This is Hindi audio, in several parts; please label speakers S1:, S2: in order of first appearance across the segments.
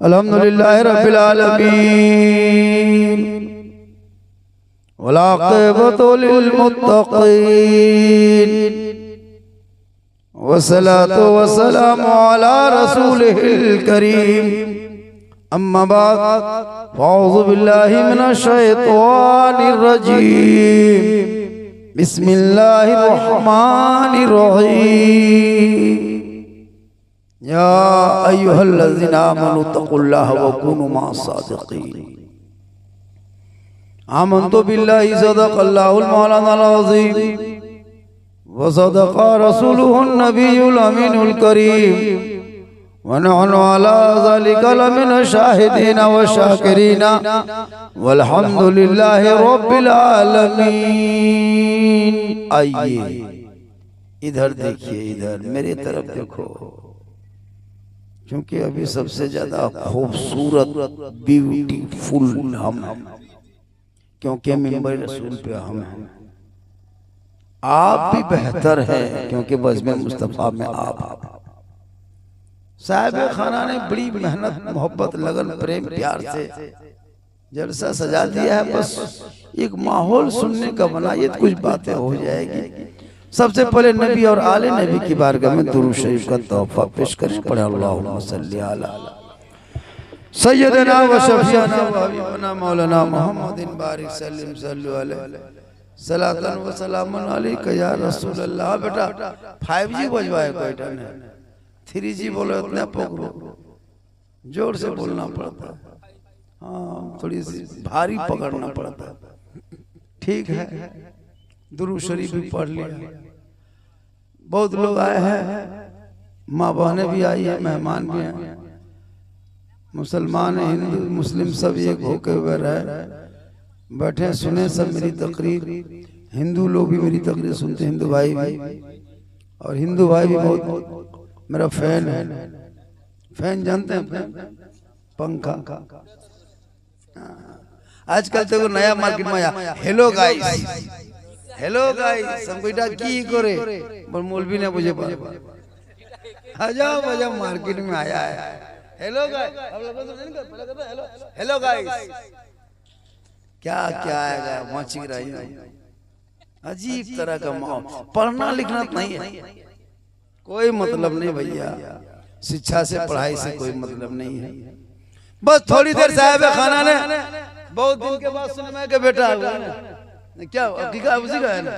S1: अल्हम्दुलिल्लाहि रब्बिल आलमीन वल आक़िबतु लिल मुत्तक़ीन वस्सलातु वस्सलामु अला रसूलिहिल करीम अम्मा बाद फ़अऊज़ु बिल्लाहि मिनश शैतानिर रजीम बिस्मिल्लाहिर रहमानिर रहीम या अय्युहल्लज़ीना आमनू तक़ुल्लाह व कूनू मअस-सादिक़ीन आमन्तु बिल्लाहि सदक़ल्लाहुल मौलानाल अज़ीम व सदक़ा रसूलुहुन नबियुल अमीनुल करीम व नहनु अला ज़ालिका लमिनश शाहिदीना व शाकिरीना वल्हम्दुलिल्लाहि रब्बिल आलमीन। आइए इधर देखिए, इधर मेरी तरफ देखो, क्योंकि अभी सबसे ज्यादा खूबसूरत ब्यूटीफुल हम हैं, क्योंकि मिंबर रसूल पे हम हैं। आप भी बेहतर हैं क्योंकि बज़्म मुस्तफ़ा में आप साहिब खाना ने बड़ी मेहनत मोहब्बत लगन प्रेम प्यार से जलसा सजा दिया है। बस एक माहौल सुनने का बनाइए तो कुछ बातें हो जाएगी। सबसे पहले नबी और आले नबी की बारगाह में दुरूद शरीफ का तोहफा पेश करें। पढ़े अल्लाहुम्मा सल्ली अला सय्यदना व शफीअना व हबीबना मौलाना मुहम्मदिन बारिक सल्लिम सल्लु अलैहि सलातन व सलामुन अलैका या रसूल अल्लाह। बेटा 5G बजवाए कोयटा ने, 3G बोलो इतना पकड़ो, जोर से बोलना पड़ता है। हाँ, थोड़ी सी भारी पकड़ना पड़ता है। ठीक है, दुरूद शरीफ भी पढ़ लिया। बहुत लोग आए हैं, माँ बहनें भी आई है, मेहमान भी हैं, मुसलमान हिंदू मुस्लिम सब एक होके हुए रहे बैठे सुने सब मेरी तकरीर। हिंदू लोग भी मेरी तकरीर सुनते, हिंदू भाई भी, और हिंदू भाई भी बहुत मेरा फैन है। फैन जानते हैं, पंखा। आजकल तो नया मार्केट में आया, हेलो गाइस, हेलो गाइस, सब बेटा की करे पर मौलवी ने मुझे अजब अजब मार्केट में आया है। हेलो गाइस, हेलो गाइस, क्या क्या आएगा, मची रही है। अजीब तरह का माहौल। पढ़ना लिखना नहीं है, कोई मतलब नहीं भैया। शिक्षा से पढ़ाई से कोई मतलब नहीं है। बस थोड़ी देर साहिब खाना ने बहुत दिन के बाद सुना मैं कि बेटा क्या अकीका उसी का है ना।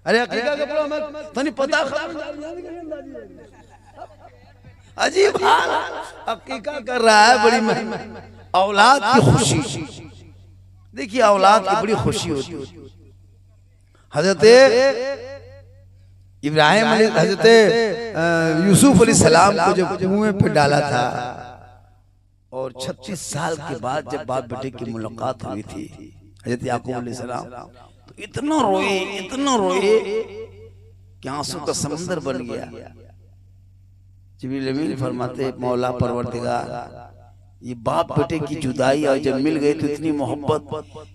S1: अरे अकीका का प्रॉब्लम तो नहीं पता। अजीब हाल, अकीका कर रहा है, बड़ी औलाद की खुशी। देखिए औलाद की बड़ी खुशी होती है। हजरत इब्राहिम हजरत यूसुफ अलैहिस्सलाम को जब कुएं पे डाला था और 36 साल के बाद जब बाप बेटे की मुलाकात हुई थी हजरत याकूब अलैहिस्सलाम, तो इतना रोए कि आंसू का समंदर बन गया। जिब्रील अमीन फरमाते मौला परवरदिगार, ये बाप बेटे की जुदाई और जब मिल गई तो इतनी मोहब्बत,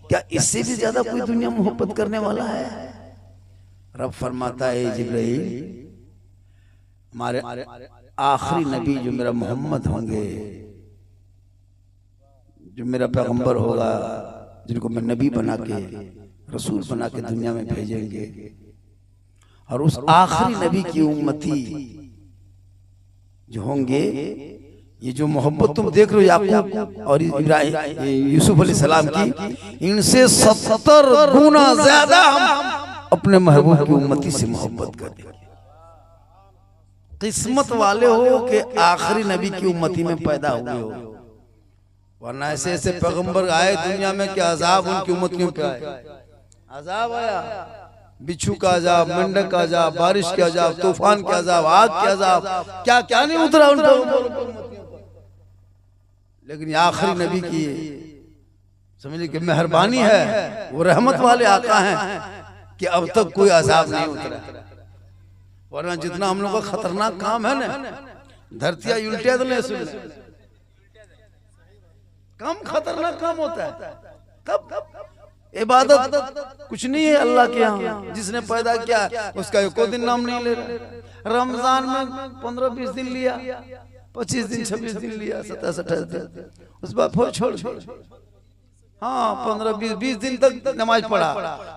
S1: क्या इससे भी ज्यादा कोई दुनिया मोहब्बत करने वाला है? रब फरमाता है जिब्रील, हमारे आखिरी नबी जो मेरा मोहम्मद होंगे, जो मेरा पैगंबर होगा, जिनको मैं नबी बना के रसूल बना के दुनिया में भेजेंगे, और उस आखिरी नबी की उम्मती जो होंगे, ये जो मोहब्बत तुम देख रहे हो याकूब और इब्राहिम यूसुफ अलैहिस्सलाम की, इनसे 70 गुना ज्यादा हम अपने महबूब की उम्मती से मोहब्बत करेंगे। किस्मत वाले हो कि आखिरी नबी की उम्मती में पैदा हुए हो, वरना ऐसे ऐसे पैगंबर आए दुनिया में कि अजाब उनकी उम्मतियों पे आए। अजाब आया, बिच्छू का अजाब, मेंढक का अजाब, बारिश के अजाब, तूफान के अजाब, आग के अजाब, क्या क्या नहीं उतरा उन पर। लेकिन आखिरी नबी की समझिए कि मेहरबानी है, वो रहमत वाले आका हैं कि अब तक कोई अजाब नहीं उतरा। वरना जितना हम लोग का खतरनाक काम है ना, धरतियां उल्टिया तो नहीं सुन, कम खतरनाक काम होता है। कब इबादत कुछ नहीं है अल्लाह के यहाँ। जिसने पैदा किया उसका एको दिन नाम नहीं ले रहा। रमजान में 15-20 दिन लिया, 25 दिन 26 दिन लिया, 27 28 दिन, उस बाद फिर छोड़ दिया। हाँ 15-20 दिन तक नमाज पढ़ा,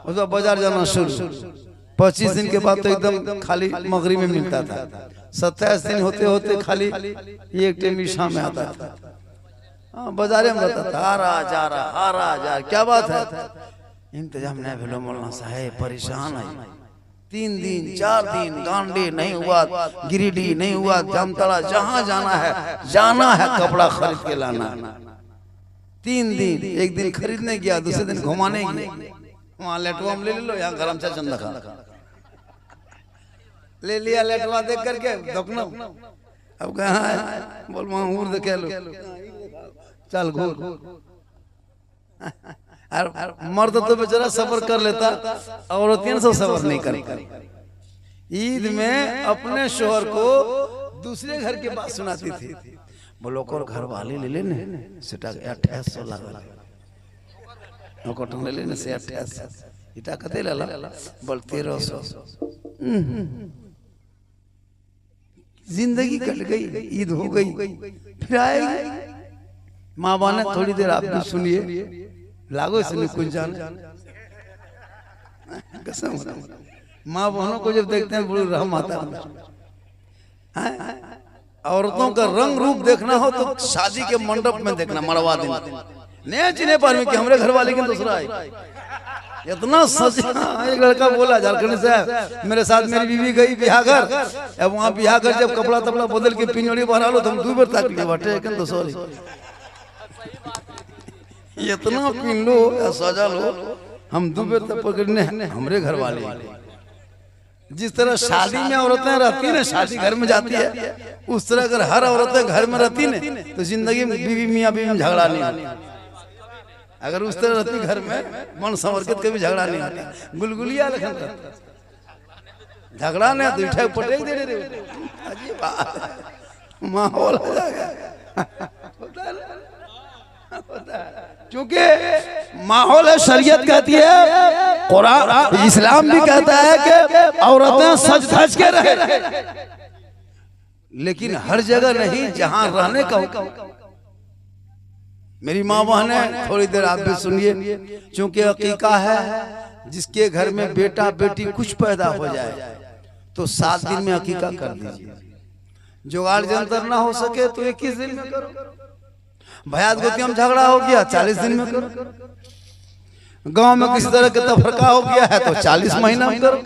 S1: उस बाद बाजार जाना शुरू। 25 दिन के बाद तो एकदम खाली मगरिब में मिलता था। 27 दिन होते होते खाली एक टाइम शाम में आता था। हाँ बाजारे में रहता था, आ रहा जा रहा, क्या बात है, इंतजाम नहीं भेलो मौलाना साहब, परेशान है। 3 दिन 4 दिन गांडी नहीं हुआ, गिरिडीह नहीं हुआ, जामताड़ा, जहाँ जाना है कपड़ा खरीद के लाना। 3 दिन, एक दिन खरीदने गया, दूसरे दिन घुमाने गया, वहाँ लेटवा ले लो, यहाँ गरम चाय चंदा खा ले लिया, लेटवा देख करके दफना। अब कहाँ है, बोल वहाँ उड़ देखे लो, चल घूर। मर्द तो बेचारा सबर कर लेता, औरतें सब सबर नहीं करती। ईद में अपने शोहर को दूसरे घर की बात सुनाती थी, बोलो को घर वाले ले लेने सेटा 2800 लगा ले लेने से 2800 इटा कते लला बोल 1300। जिंदगी कट गई, ईद हो गई, फिर आएगी। माँ बाप ने थोड़ी देर आप भी सुनिए, लागो इसने कुछ जान कसम। माँ बहनों को जब देखते हैं बड़ी रहम आता है। औरतों का रंग रूप देखना हो तो शादी के मंडप में देखना, मरवा दिन नहीं चिन्ह पर में कि हमारे घर वाले के दूसरा है इतना सच। एक लड़का बोला झारखंड से, मेरे साथ मेरी बीवी गई बिहार, अब वहाँ बिहार जब कपड़ा तपड़ा बदल के पिंजड़ी बना लो तो हम 2 बार तक लिए बटे तो सॉरी इतना पिन लो या सजा लो, हम 2 बार तक पकड़ने हमारे घर वाले। जिस तरह शादी में औरतें रहती ना, शादी घर में जाती है, उस तरह अगर हर औरतें घर में रहती ना तो जिंदगी में बीवी मियाँ बीवी में झगड़ा नहीं आता। अगर उस तरह रहती घर में मन संवर के कभी झगड़ा नहीं आता। गुलगुलिया लखन झगड़ा नहीं तो उठा पटेक दे रहे, अजीब माहौल हो जाएगा। क्योंकि माहौल है, शरीयत कहती है, कुरान इस्लाम भी कहता है कि औरतें सज धज के रहे, लेकिन हर जगह नहीं जहां रहने का हुक्म। मेरी माँ बहने थोड़ी देर आप भी सुनिए, क्योंकि अकीका है, जिसके घर में बेटा बेटी कुछ पैदा हो जाए तो 7 दिन में अकीका कर दीजिए। जुगाड़ जंतर ना हो सके तो 21 दिन में करो। भैया गोतिया में झगड़ा हो गया 40 दिन में करो। गांव में किसी तरह का तफरका हो गया है तो 40 महीना में करो।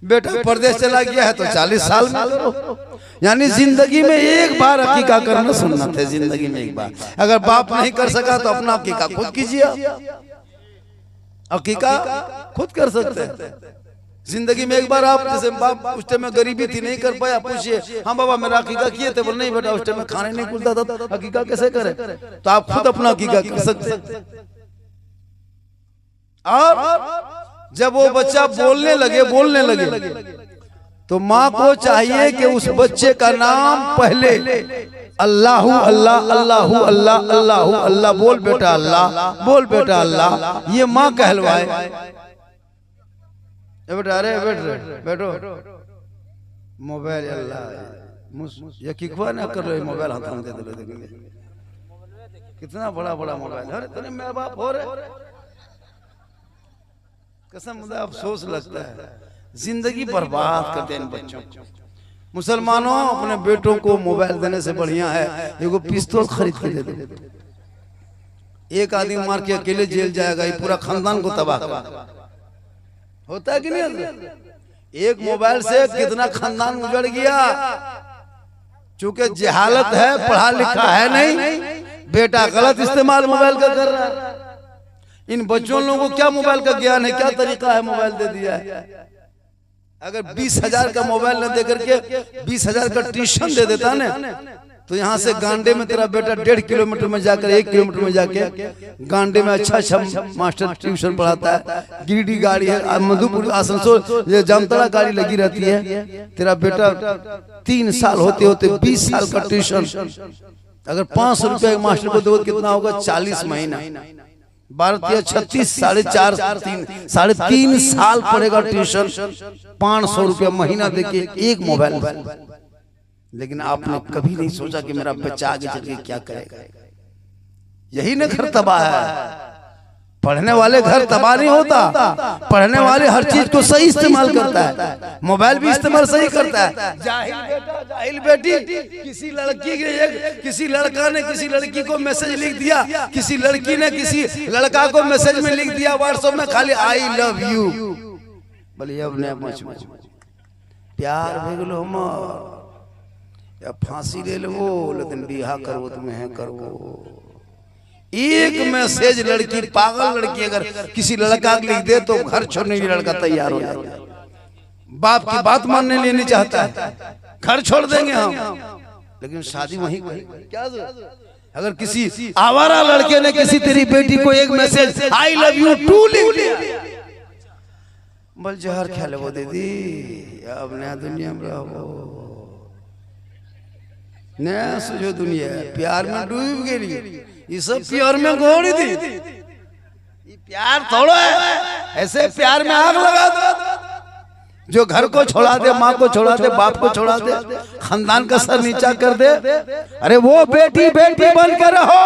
S1: बेटा परदेश चला गया है तो 40 साल में करो। यानी जिंदगी में एक बार अकीका करना सुन्नत है, जिंदगी में एक बार। अगर बाप नहीं कर सका तो अपना अकीका खुद कीजिए। अकीका खुद कर सकते हैं जिंदगी में एक बार। आप जैसे बाप उस टाइम में गरीबी थी, नहीं कर पाया, पूछिए हाँ बाबा मेरा अकीका किए थे, बोले नहीं बेटा उस टाइम में खाने नहीं खुलता था, अकीका कैसे करे? तो आप खुद अपना अकीका कर सकते। और जब वो बच्चा बोलने लगे तो माँ को चाहिए कि उस बच्चे का नाम पहले अल्लाहु अल्लाह अल्लाहु अल्लाह अल्लाहु अल्लाह बोल बेटा अल्लाह, बोल बेटा अल्लाह, ये माँ कहलवाए। बेटा अरे बैठो मोबाइल अल्लाह ये किकवा ना कर रहे, मोबाइल हाथ में दे दो। कितना बड़ा बड़ा मोबाइल, अरे तेरे माँ बाप हो रहे, कसम मुझे अफसोस लगता है, जिंदगी बर्बाद करते हैं बच्चों। मुसलमानों अपने बेटों को मोबाइल देने से बढ़िया है एगो पिस्तौल खरीद के दे दो। एक आदमी मार के अकेले जेल जाएगा, ये पूरा खानदान को तबाह कर होता है कि नहीं? एक मोबाइल से कितना खानदान उजड़ गया। चूंकि जहालत है, पढ़ा लिखा है नहीं, बेटा गलत इस्तेमाल मोबाइल का कर रहा है। इन बच्चों लोगों को क्या मोबाइल का ज्ञान है, क्या तरीका है, मोबाइल दे दिया है। अगर 20,000 का मोबाइल न दे करके 20,000 का ट्यूशन दे देता ना, तो यहाँ से गांडे में तेरा बेटा 1.5 किलोमीटर में जाकर 1 किलोमीटर में जाके गांडे में अच्छा मास्टर ट्यूशन पढ़ाता है। गिरिडीह गाड़ी है, मधुपुर आसनसोल जामताड़ा गाड़ी लगी रहती है। तेरा बेटा 3 साल होते होते 20 साल का ट्यूशन, अगर 500 रुपया मास्टर को दो कितना होगा? 40 महीना, 12 36 3.5 साल पड़ेगा ट्यूशन। 500 रुपया महीना देके एक मोबाइल। लेकिन आपने कभी नहीं सोचा कि मेरा बच्चा आगे चल के क्या करेगा। यही ना घर तबाह है। पढ़ने वाले घर तबाह नहीं होता, पढ़ने वाले हर चीज को सही इस्तेमाल करता है, मोबाइल भी इस्तेमाल सही करता है। जाहिल बेटा जाहिल बेटी, किसी लड़की के किसी लड़का ने किसी लड़की को मैसेज लिख दिया, किसी लड़की ने किसी लड़का को मैसेज में लिख दिया व्हाट्सएप में खाली आई लव यू। बोलिए अपने प्यार भेज लो मर या फांसी ले लो, लेकिन बिहा करो तुम्हें करो। एक मैसेज लड़की, पागल लड़की अगर किसी लड़का लिख दे तो घर छोड़ने के लिए लड़का तैयार हो जाता है। बाप की बात मानने लिए नहीं चाहता है, घर छोड़ देंगे हम, लेकिन शादी वहीं क्या। अगर किसी आवारा लड़के ने किसी तेरी बेटी को एक message I love you too लिख दिया, बल जहर खा ले वो दीदी, अब नया दुनिया में रहो, नया सुझो दुनिया प्यार में डूब गई। ये सब प्यार में गोड़ी थी, ये प्यार थोड़ा है। ऐसे प्यार में आग लगा दो, जो घर को छोड़ा दे, माँ को छोड़ा दे, बाप को छोड़ा दे, खानदान का सर नीचा कर दे। अरे वो बेटी बेटी बन के रहो,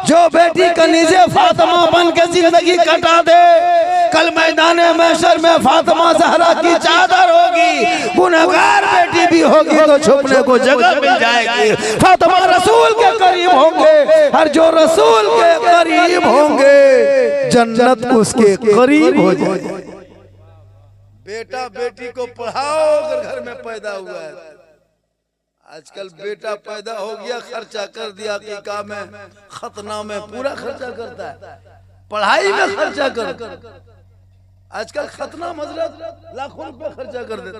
S1: जो बेटी कनीज़े फातिमा बन के जिंदगी कटा दे, कल मैदान महशर में फातिमा ज़हरा की चादर होगी, गुनहगार बेटी भी होगी तो छुपने को जगह मिल जाएगी। फातिमा रसूल के करीब होंगे, और जो रसूल के करीब होंगे जन्नत उसके करीब हो जाएगी। बेटा बेटी को पढ़ाओ अगर घर में पैदा हुआ है। आजकल बेटा पैदा हो गया, खर्चा कर दिया कि काम में, खतना में पूरा खर्चा करता है, पढ़ाई में खर्चा कर। आजकल खतना मजरत लाखों रुपए खर्चा कर देते,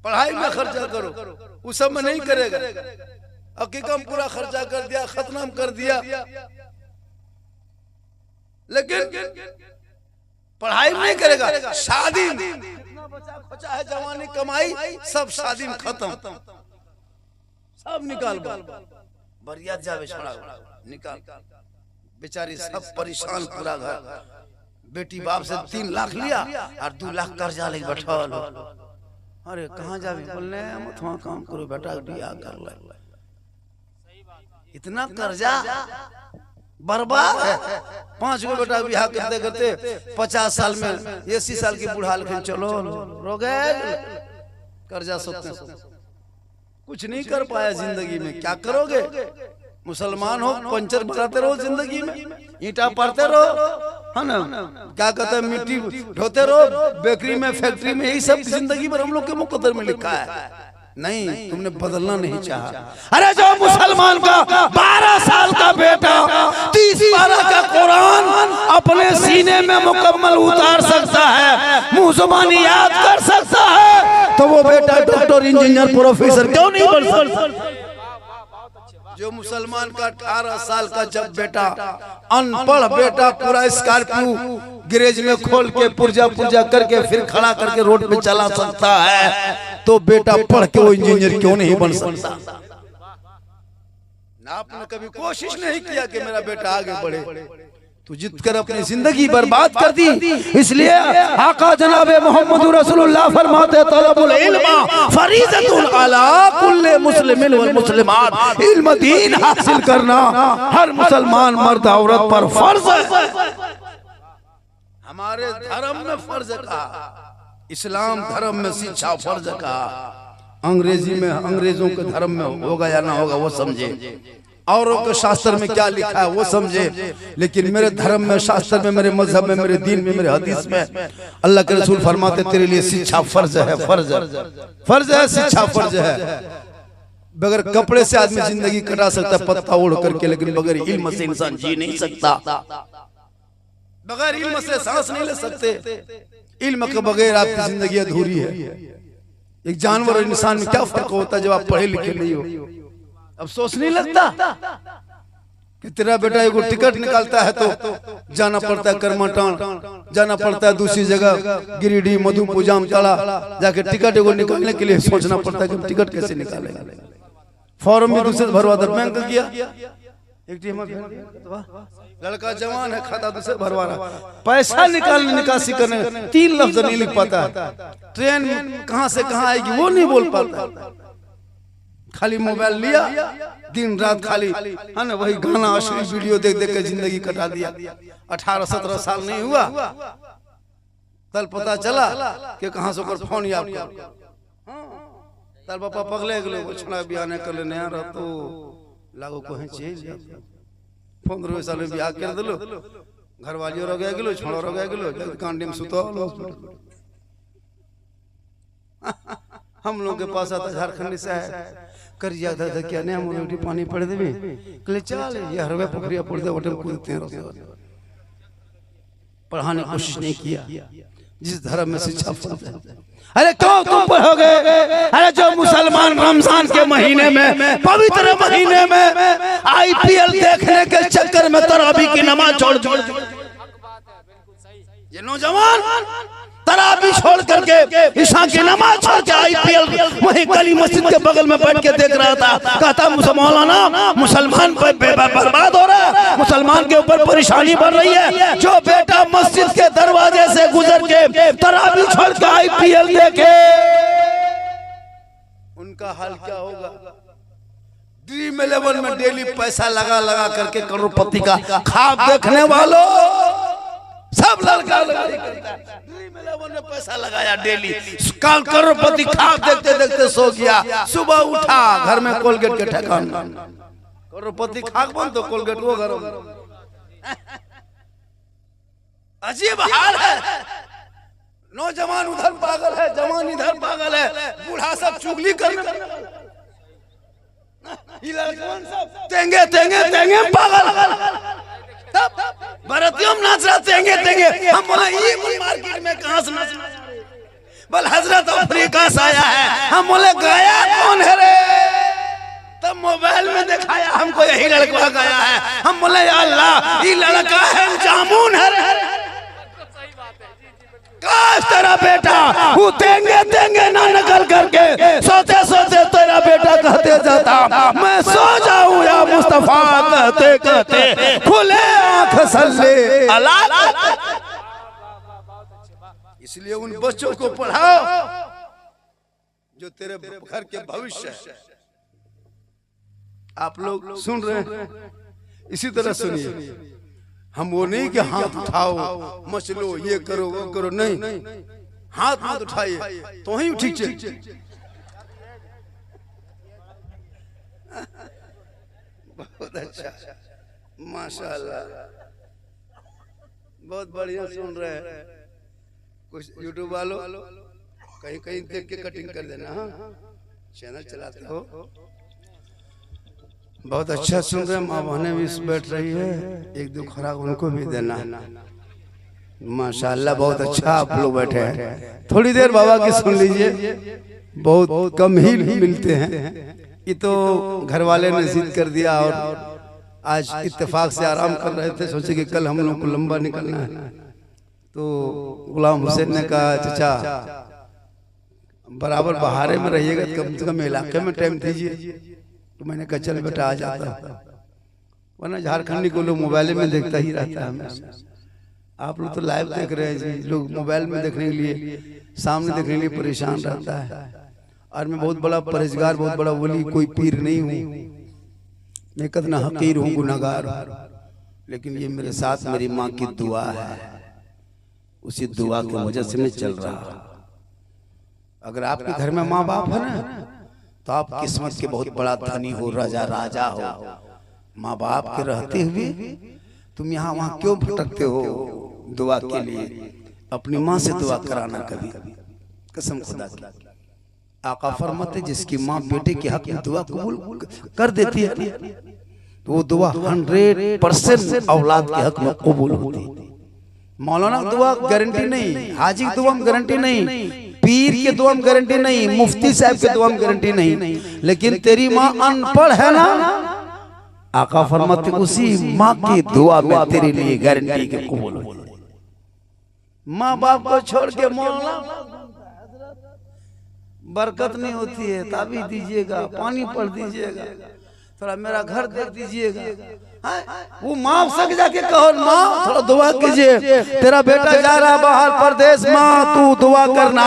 S1: पढ़ाई में खर्चा करो, उस सब में नहीं करेगा। हकीकत पूरा खर्चा कर दिया, खतना कर दिया, लेकिन पढ़ाई नहीं करेगा। शादी जितना बचा खोचा है, जवानी कमाई सब शादी में खत्म, सब निकाल बरियात जावे छोड़ा निकाल, बेचारी सब परेशान, पूरा घर। बेटी बाप से 3 लाख लिया और 2 लाख कर्जा लेके बैठल। अरे कहाँ जावे, बोलने मत वहाँ काम करो बेटा, बियाह कर ले। इतना कर्जा बर्बाद है। 5 गो बेटा बिहार करते करते 50 साल में 80 साल की बुढ़ा लेकिन चलो रो गए, कर्जा सोचते कुछ नहीं कर पाया जिंदगी में। क्या करोगे? मुसलमान हो, पंचर बनाते रहो जिंदगी में, ईंटा पड़ते रहो, है ना, क्या कहते हैं, मिट्टी ढोते रहो, बेकरी में, फैक्ट्री में, यही सब जिंदगी पर हम लोग के मुकद्दर में लिखा है। नहीं, तुमने बदलना नहीं चाहा। अरे जो मुसलमान का 12 साल का बेटा 30 पारा का कुरान अपने सीने में मुकम्मल उतार सकता है, मुंह जुबानी याद कर सकता है, तो वो बेटा डॉक्टर, इंजीनियर, प्रोफेसर क्यों नहीं बन सकता? जो मुसलमान का 18 साल का जब बेटा, अनपढ़ बेटा, पूरा स्कॉर्पियो गैरेज में खोल के पुर्जा पुर्जा करके फिर खड़ा करके रोड पे चला सकता है, तो बेटा पढ़ के वो इंजीनियर क्यों नहीं बन सकता? ना आपने कभी कोशिश नहीं किया कि मेरा बेटा आगे बढ़े, तो जिद कर अपनी जिंदगी बर्बाद कर दी। इसलिए आका जनाबे मोहम्मद रसूलुल्लाह फरमाते तलबुल इल्म फरीज़तुन अला कुल्ले मुस्लिमिन वल मुस्लिमात, इल्म दीन हासिल करना हर मुसलमान मर्द औरत पर फर्ज है। हमारे धर्म में फर्ज कहा, इस्लाम धर्म में शिक्षा फर्ज कहा, अंग्रेजी में अंग्रेजों के धर्म में होगा या ना होगा वो समझे, औरों के शास्त्र में क्या लिखा है वो समझे, लेकिन मेरे धर्म में, शास्त्र में, मेरे मजहब में, मेरे दीन में, मेरे हदीस में अल्लाह के रसूल फरमाते तेरे लिए शिक्षा फर्ज है, फर्ज है, शिक्षा फर्ज है। बगैर कपड़े से आदमी जिंदगी कटा सकता है पत्ता ओढ़ करके, लेकिन बगैर इल्म से इंसान जी नहीं सकता, बगैर इल्म से सांस नहीं ले सकते। इल्म के बगैर आपकी जिंदगी अधूरी है। एक जानवर और इंसान में क्या फर्क होता है जब आप पढ़े लिखे नहीं हो? अफसोस नहीं लगता कि तेरा बेटा एगो टिकट निकालता है तो जाना पड़ता है करमाटान, जाना पड़ता है दूसरी जगह गिरिडीह, मधुपुर, जामताड़ा जाके टिकट एगो निकालने के लिए सोचना पड़ता है कि टिकट कैसे निकालेंगे। फॉर्म भी दूसरे भरवा दर, बैंक किया, एक टीम लड़का जवान है, खाता दूसरे भरवा रहा, पैसा निकालने, निकासी करने 3 लफ्ज नहीं लिख पाता है, ट्रेन कहां से कहां आएगी वो नहीं बोल पाता, खाली मोबाइल लिया, दिन रात खाली है ना वही गाना अश्लील वीडियो देख देख के जिंदगी कटा दिया। 18-17 साल नहीं हुआ, तल पता चला कि कहाँ से ओकर फोन याद कर तार पापा पगले गेलो छोड़ा बियाह नहीं कर लेने यार तो लागो कहीं चेंज 15 साल में बियाह कर दिलो, घर वालियों रो गया गेलो, छोड़ा रो गया गेलो, कांडी में सुतो। हम लोग के पास आता झारखंड से है कर जाता था क्या नहीं हम रोटी पानी पड़ देवे कले चल ये हरवे पोखरिया पड़ दे वटे कूदते हैं। पढ़ाने की कोशिश नहीं किया जिस धर्म में शिक्षा फलता है। अरे क्यों तुम पढ़ोगे? अरे जो मुसलमान रमजान के महीने में पवित्र महीने में आईपीएल देखने के चक्कर में तरावी की नमाज छोड़ ये नौजवान तरावी छोड़ करके ईशा की नमाज छोड़ के आईपीएल वहीं गली मस्जिद के बगल में बैठ के देख रहा था। कहता मौलाना मुसलमान बर्बाद हो रहा है, मुसलमान के ऊपर परेशानी बढ़ रही है। जो बेटा मस्जिद के दरवाजे से गुजर के तरावी छोड़ के आईपीएल देखे उनका हाल क्या होगा? ड्रीम 11 में डेली पैसा लगा लगा करके करोड़पति का ख्वाब देखने वालों सब लड़का लड़की करता है। ड्रीम 11 में पैसा लगाया डेली, करोड़पति ख्वाब देखते देखते सो गया, सुबह उठा घर में कोलगेट के ठकान, करोड़पति खाक बंद तो कोलगेट वो घर। अजीब हाल है। नौजवान उधर पागल है, जवान इधर पागल है, बूढ़ा सब चुगली करने तेंगे तेंगे तेंगे पागल। भारतीयों नाच रहा तेंगे तेंगे। हम बोला ये मार्केट में कहां से नाच बल हजरत अफ्रीका से आया है। हम बोले गाया कौन है रे? तब मोबाइल में दिखाया हमको यही लड़का गाया है। हम बोले या अल्लाह ये लड़का है जामुन है रे। काश तेरा बेटा वो तेंगे तेंगे ना निकल करके सोते सोते तेरा बेटा कहते जाता मैं सो जाऊं या मुस्तफा कहते कहते खुले आंख सल्ले अला। इसलिए उन बच्चों को पढ़ाओ जो तेरे घर के भविष्य है। आप लोग सुन रहे हैं, इसी तरह सुनिए। हम वो नहीं कि हाथ उठाओ मचलो ये करो वो करो, नहीं, हाथ मत उठाइए तो ही ठीक है। बहुत अच्छा, माशाल्लाह, बहुत बढ़िया सुन रहे हैं। कुछ यूट्यूब वालों कहीं कहीं देख के कटिंग कर देना। हाँ चैनल चलाते हो, बहुत अच्छा सुन रहे हैं। माँ बहनें भी बैठ रही है, एक दो खुराक उनको भी देना। माशाल्लाह बहुत अच्छा आप लोग बैठे हैं। थोड़ी देर बाबा की सुन लीजिए, बहुत कम ही मिलते हैं। ये तो घर वाले ने जिद कर दिया और आज इत्तेफाक से आराम कर रहे थे, सोचे कि कल हम लोग को लंबा निकलना है। तो गुलाम हुसैन ने कहा चाचा बराबर बहारे में रहिएगा, कम से कम इलाके में टाइम दीजिए। तो मैंने कहा चल बेटा आ जाता, वरना झारखंडी को लोग मोबाइल में देखता ही रहता है। आप लोग तो लाइव देख रहे हैं जी, लोग मोबाइल में देखने के लिए सामने देखने के लिए परेशान रहता है। और मैं बहुत बड़ा परहेजगार, बहुत बड़ा वली, कोई पीर नहीं हूँ, मैं कितना हकीर हूँ, गुनाहगार हूँ, लेकिन ये मेरे साथ मेरी माँ की दुआ है। उसी दुआ की वजह से मैं चल रहा। अगर आपके घर में माँ बाप है ना तो आप किस्मत के बहुत बड़ा धनी हो, राजा राजा हो। माँ बाप के रहते हुए तुम यहाँ वहाँ क्यों भटकते हो दुआ के लिए? अपनी माँ से दुआ कराना कभी, कसम खुदा की। आका फरमाते जिसकी माँ बेटे के हक में दुआ कबूल कर देती है तो वो दुआ 100% औलाद के हक में कबूल होती है। मौलाना की दुआ गारंटी नहीं, हाजी की दुआ में गारंटी नहीं, पीर के दुआ में गारंटी नहीं, मुफ्ती साहब के दुआ में गारंटी नहीं, लेकिन तेरी माँ अनपढ़ है ना, आका फरमाते उसी माँ की दुआ में तेरे लिए गारंटी के कबूल हो। माँ बाप को छोड़ के मौलाना बरकत नहीं होती है। ताबीज़ दीजिएगा, पानी पढ़ दीजिएगा, थोड़ा मेरा घर देख दीजिएगा। वो माँ से जाके कहो माँ थोड़ा दुआ कीजिए, तेरा बेटा जा रहा बाहर परदेश, माँ तू दुआ करना,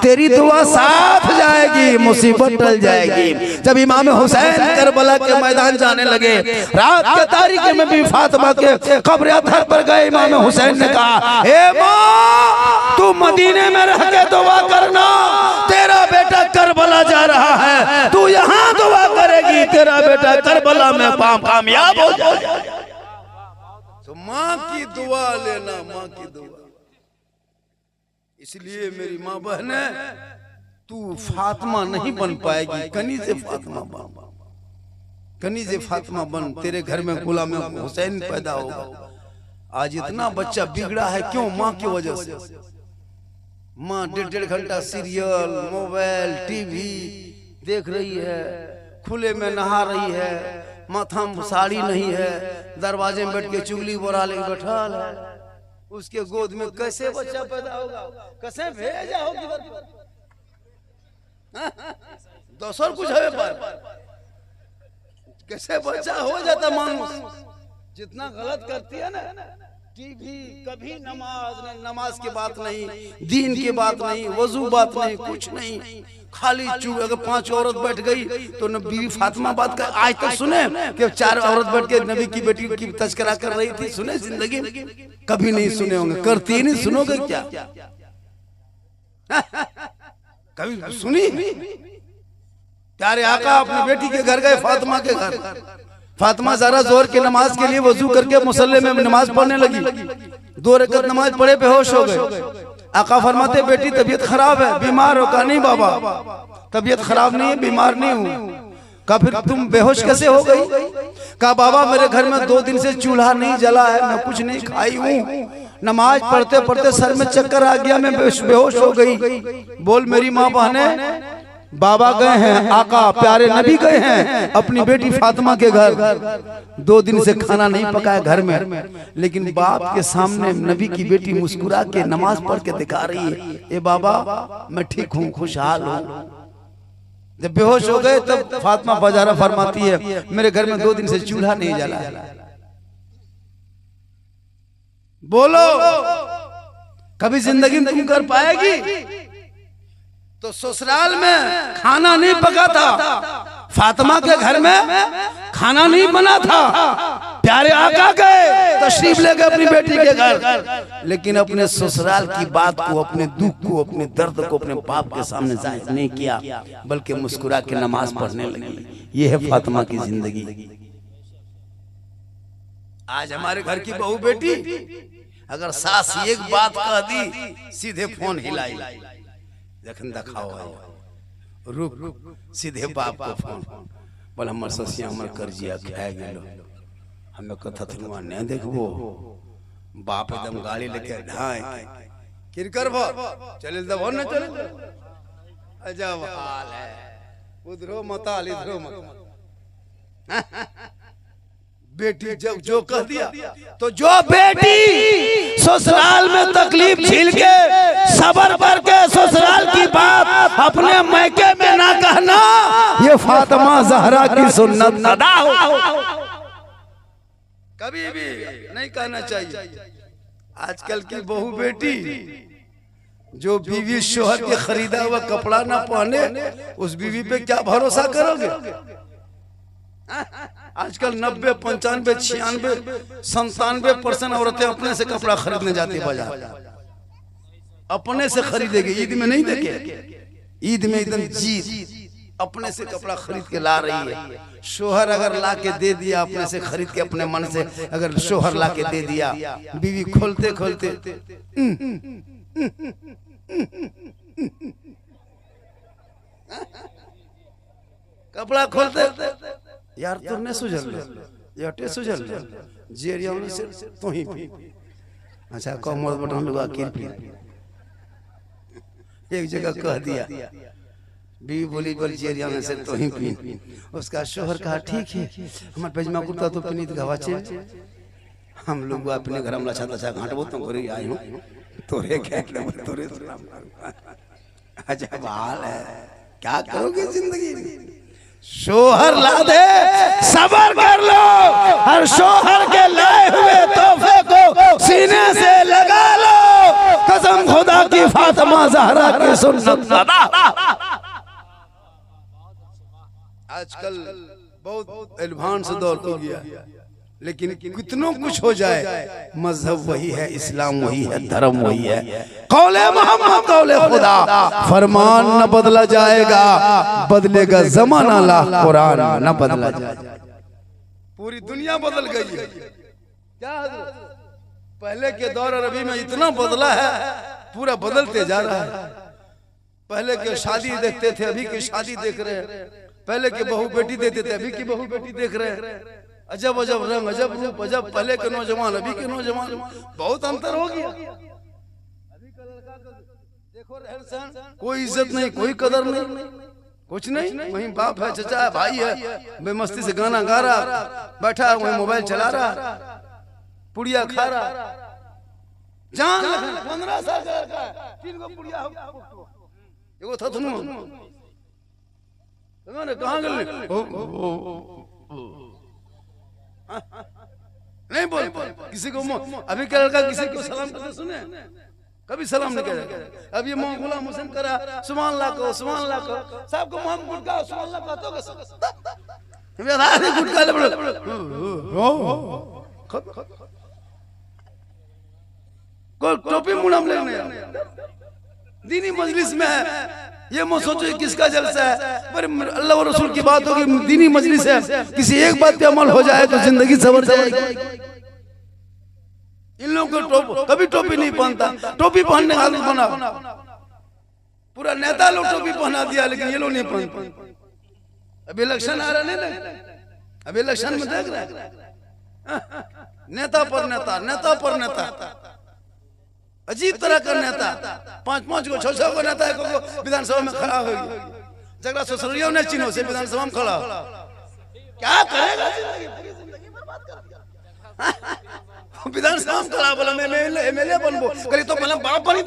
S1: तेरी दुआ साथ जाएगी, मुसीबत टल जाएगी। जब इमाम हुसैन करबला के मैदान जाने लगे, रात के तारीकी में भी फातिमा के कब्र अतहर पर गए। इमाम हुसैन ने कहा, हे माँ, तू मदीने में रह के दुआ करना, तेरा बेटा करबला जा रहा है, तू यहाँ दुआ करेगी, तेरा बेटा करबला में कामयाब हो जाए। तो माँ की दुआ लेना, माँ की दुआ। इसलिए मेरी माँ बहने, तू फातिमा नहीं बन पाएगी, कनीज़े फातिमा बन, कनीज़े फातिमा बन। तेरे घर में गुलाम हुसैन पैदा होगा। आज इतना बच्चा बिगड़ा है, क्यों? माँ की वजह से। माँ 1.5 घंटा सीरियल, मोबाइल, टीवी देख रही है, खुले में नहा रही है, माथा में साड़ी नहीं है, दरवाजे में बैठ के चुगली बोरा लेके बैठा है। उसके गोद में कैसे बच्चा पैदा होगा, कैसे भेजा होगी? दोसर कुछ है पर कैसे बच्चा हो जाता? मानुस जितना गलत करती है ना, टीवी, कभी नमाज की बात नहीं, दीन की बात नहीं, वजू बात नहीं, कुछ नहीं, खाली चुप। अगर 5 औरत बैठ गई तो न बीवी फातिमा बात कर। आज तक सुने कि 4 औरत बैठ के नबी की बेटी की तस्करा कर रही थी? सुने जिंदगी में? कभी नहीं सुने होंगे। करती नहीं, सुनोगे क्या? कभी सुनी? प्यारे आका अपनी बेटी के घर गए, फातिमा के घर। फातिमा जरा जोर की नमाज के लिए वजू करके मुसल्ले में नमाज पढ़ने लगी। 2 रकात नमाज पढ़े बेहोश हो गए। आका फरमाते, बेटी तबीयत खराब है, बीमार हो? कहा नहीं बाबा, तबीयत खराब नहीं है, बीमार नहीं हूँ। कहा फिर तुम बेहोश कैसे हो गई? कहा बाबा, मेरे घर में 2 दिन से चूल्हा नहीं जला है, मैं कुछ नहीं खाई हूँ, नमाज पढ़ते पढ़ते सर में चक्कर आ गया, मैं बेहोश हो गई। बोल मेरी माँ बहने, बाबा गए हैं, आका प्यारे नबी गए हैं अपनी बेटी फातिमा के घर। 2 दिन से खाना नहीं पकाया घर में, लेकिन बाप के सामने नबी की बेटी मुस्कुरा के नमाज पढ़ के दिखा रही है, ए बाबा मैं ठीक हूँ, खुशहाल हूँ। जब बेहोश हो गए तब फातिमा बाजारा फरमाती है, मेरे घर में 2 दिन से चूल्हा नहीं जला है। बोलो कभी जिंदगी में तुम कर पाएगी? तो ससुराल में खाना नहीं पका था, फातिमा के घर में खाना नहीं बना था। प्यारे आका गए, तशरीफ ले गए अपनी बेटी के घर, लेकिन अपने ससुराल की बात को, अपने दुख को, अपने दर्द को अपने बाप के सामने जाहिर नहीं किया, बल्कि मुस्कुरा के नमाज पढ़ने लगी। ये है फातिमा की जिंदगी। आज हमारे घर की बहू बेटी अगर सास एक बात कह दी, सीधे फोन हिलाई, जखन दिखाओ रुक सीधे बाप को फोन, बोल हमर ससिया हमर कर्जिया खा गेलो, हमें कथा थनुआ नहीं देखबो। बाप एकदम गाड़ी लेके ढाई किर करबो, चले दबो न चले, अजब हाल है। उधरो मताल इधरो मत। बेटी जब जो कह दिया, तो जो बेटी ससुराल में तकलीफ झेल के सबर करके ससुराल की बात अपने मैके में ना कहना, ये फातिमा ज़हरा की सुन्नत अदा हो, कभी भी नहीं कहना चाहिए। आजकल की बहू बेटी जो बीवी शोहर के खरीदा हुआ कपड़ा ना पहने, उस बीवी पे क्या भरोसा करोगे? आजकल 90, 95, 96, 97% औरतें अपने से कपड़ा खरीदने जाती बाजार, अपने से खरीदेगी। ईद में नहीं देखे, ईद में एकदम जीत अपने से कपड़ा खरीद के ला रही है। शोहर अगर ला के दे दिया, अपने से खरीद के अपने मन से अगर शोहर ला के दे दिया, बीवी खोलते खोलते कपड़ा खोलते, यार तुमने सुझल याटे सुझल जेरिया से तो ही पी। अच्छा कमर बटन लगा के पी। एक जगह कह दिया, बीवी बोली बोल जेरिया में से तो ही पी। उसका शोहर कहा ठीक है, हमारे पेजमा कुर्ता तो पनीत गवाचे, हम लोग अपने घर में लछा तछा घाटबो तो करे आई हूं तोरे क्या तोरे सलाम। अच्छा हाल है, क्या करोगे जिंदगी में? शोहर ला दे, सबर कर लो, हर शोहर के लाए हुए तोहफे को सीने से लगा लो। कसम खुदा की फातिमा ज़हरा की सुन्नत अदा। बहुत एडवांस दौर हो गया, लेकिन कितनों कुछ हो जाए मजहब वही है, इस्लाम वही है, धर्म वही है। कौले मोहम्मद कौले खुदा, फरमान न बदला जाएगा, बदलेगा जमाना ला कुरान न बदला जाएगा। पूरी दुनिया बदल गई है क्या? पहले के दौर अरबी में इतना बदला है, पूरा बदलते जा रहा है। पहले के शादी देखते थे, अभी की शादी देख रहे हैं। पहले के बहू बेटी देते थे, अभी की बहू बेटी देख रहे हैं। अजब अजब रंग, अजब रूप, अजब पहले के नौजवान, अभी के नौजवान, बहुत अंतर हो गया। अभी का लड़का देखो रहन सहन, कोई इज्जत नहीं, कोई कदर नहीं, कुछ नहीं। वहीं बाप है, चचा है, भाई है, बेमस्ती से गाना गा रहा, बैठा वहीं मोबाइल चला रहा, पुड़िया खा रहा। जान 15 साल का लड़का है, 3 गो पुड़िया एगो थथनु मैंने कहाँ गए नहीं बोल किसी को। अभी का लड़का किसी को सलाम करते सुने? कभी सलाम नहीं करेगा। अब ये मोहम्मद गुलाम हुसैन करा सुभान अल्लाह को, सुभान अल्लाह को, सबको मोहम्मद गुटका सुभान अल्लाह कहतो के मेरा गुटका ले बड़ो को टोपी मुंडम लेने दीनी मजलिस में है। ये मत सोचो किसका जलसा है, पर अल्लाह और रसूल की बात होगी, दीनी मजलिस है, किसी एक बात पे अमल हो जाए तो जिंदगी सवर जाएगी। इन लोगों को कभी टोपी नहीं पहनता, टोपी पहनने का आदत बना, पूरा नेता लोग टोपी पहना दिया, लेकिन ये लोग नहीं पहनते। अभी इलेक्शन आ रहा नहीं, अभी इलेक्शन में देख रहे नेता पर नेता, नेता पर नेता, अजीब तरह का नेता, 5-5 को 6-6 को नेता को विधानसभा में खड़ा हो गया। झगड़ा ससुरियों ने चिन्हों से विधानसभा में खड़ा, क्या करेगा? विधानसभा में खड़ा, बोला मैं एमएलए बनबो, करी तो पहले बाप बनी।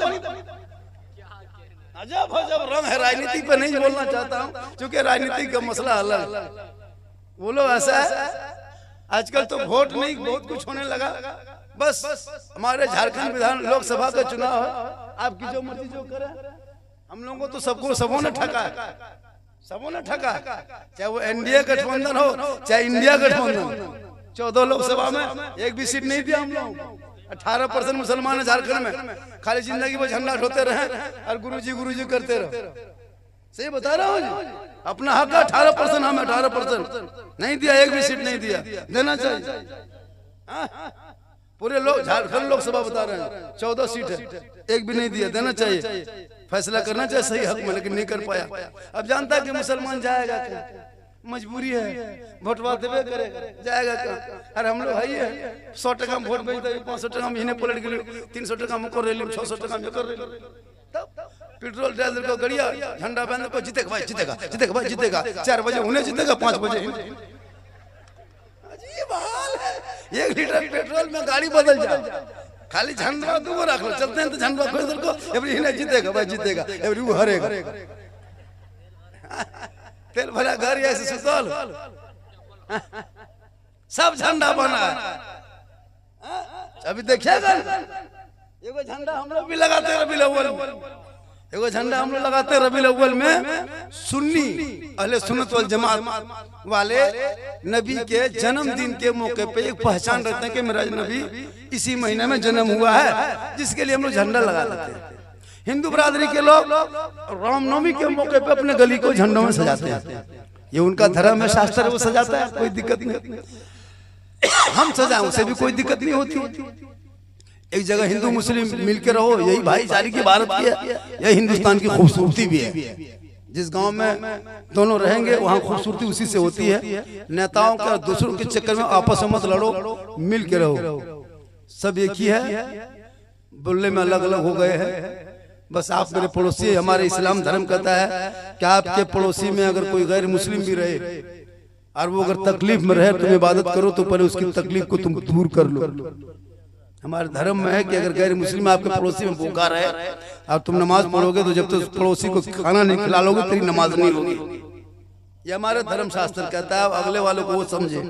S1: अजब अजब रंग है। राजनीति पे नहीं बोलना चाहता हूँ, क्योंकि राजनीति का मसला अलग। वो लोग ऐसा है, आजकल तो वोट नहीं बहुत कुछ होने लगा। बस हमारे झारखंड विधान लोकसभा का चुनाव है, आपकी जो मर्जी जो करे, हम लोगों को तो सबों ने ठगा, सबों ने ठगा। चाहे वो एनडीए गठबंधन हो, चाहे इंडिया गठबंधन। 14 लोकसभा में एक भी सीट नहीं दिया हम लोग। 18% मुसलमान है झारखंड में, खाली जिंदगी में झंडा ढोते रहे और गुरुजी करते रहे। सही बता रहा हूँ जी, अपना हक 18%, हमें 18% नहीं दिया, एक भी सीट नहीं दिया, देना चाहिए। पूरे लोग झारखंड लोकसभा बता रहे हैं 14 सीट है, एक भी नहीं दिया, देना चाहिए, फैसला करना चाहिए सही हक में, लेकिन नहीं कर पाया। अब जानता है कि मुसलमान जाएगा क्या, मजबूरी है, वोटवा देवे करेगा, जाएगा क्या? अरे हम लोग है 100 टका में वोट भेजते, 500 टका महीने पलट गए, 300 टका में कर रहे, 600 टका में कर रहे। पेट्रोल डीजल को गड़िया झंडा बहन को जीतेगा भाई, जीतेगा जीतेगा भाई, जीतेगा 4 बजे उन्हें जीतेगा, 5 बजे। अजीब हाल है। 1 लीटर पेट्रोल में गाड़ी बदल जाए, खाली झंडा दूर रख लो, चलते हैं तो झंडा को इधर को, एवरी इन्हें जीतेगा भाई, जीतेगा, एवरी वो हरेगा। तेल भरा घर ऐसे सुतल, सब झंडा बना है। अभी देखिएगा एगो झंडा हम लोग भी लगाते हैं रबीउल अव्वल में, एगो झंडा हम लोग लगाते हैं रबीउल अव्वल में। सुन्नी अहले सुन्नत वल जमात वाले नबी के जन्मदिन के मौके पे एक पहचान रखते हैं कि मेरा नबी इसी महीने में जन्म हुआ है, जिसके लिए हम लोग झंडा लगा देते हैं। हिंदू बरादरी के लोग रामनवमी के मौके पे अपने गली को झंडों में सजाते हैं, ये उनका धर्म है, शास्त्र है, वो सजाता है, कोई दिक्कत नहीं। हम सजाएं उसे भी कोई दिक्कत नहीं होती। एक जगह हिंदू मुस्लिम मिलकर रहो, यही भाईचारे की भारत की है, यही हिंदुस्तान की खूबसूरती भी है। जिस गांव में दोनों रहेंगे वहाँ खूबसूरती उसी से होती है। नेताओं के दूसरों के चक्कर में आपस में मत लड़ो, मिल के रहो, सब एक ही है, बोलने में अलग अलग हो गए हैं। बस आप मेरे पड़ोसी, हमारे इस्लाम धर्म कहता है कि आपके पड़ोसी में अगर कोई गैर मुस्लिम भी रहे और वो अगर तकलीफ में रहे, तुम इबादत करो तो पहले उसकी तकलीफ को तुम दूर कर लो। हमारे धर्म में है कि अगर गैर मुस्लिम आपके पड़ोसी में भूखा रहे और तुम नमाज पढ़ोगे तो जब तक तो पड़ोसी को खाना नहीं खिला लोगे तेरी नमाज नहीं होगी। ये हमारे धर्म शास्त्र कहता है, अगले वालों को वो समझे।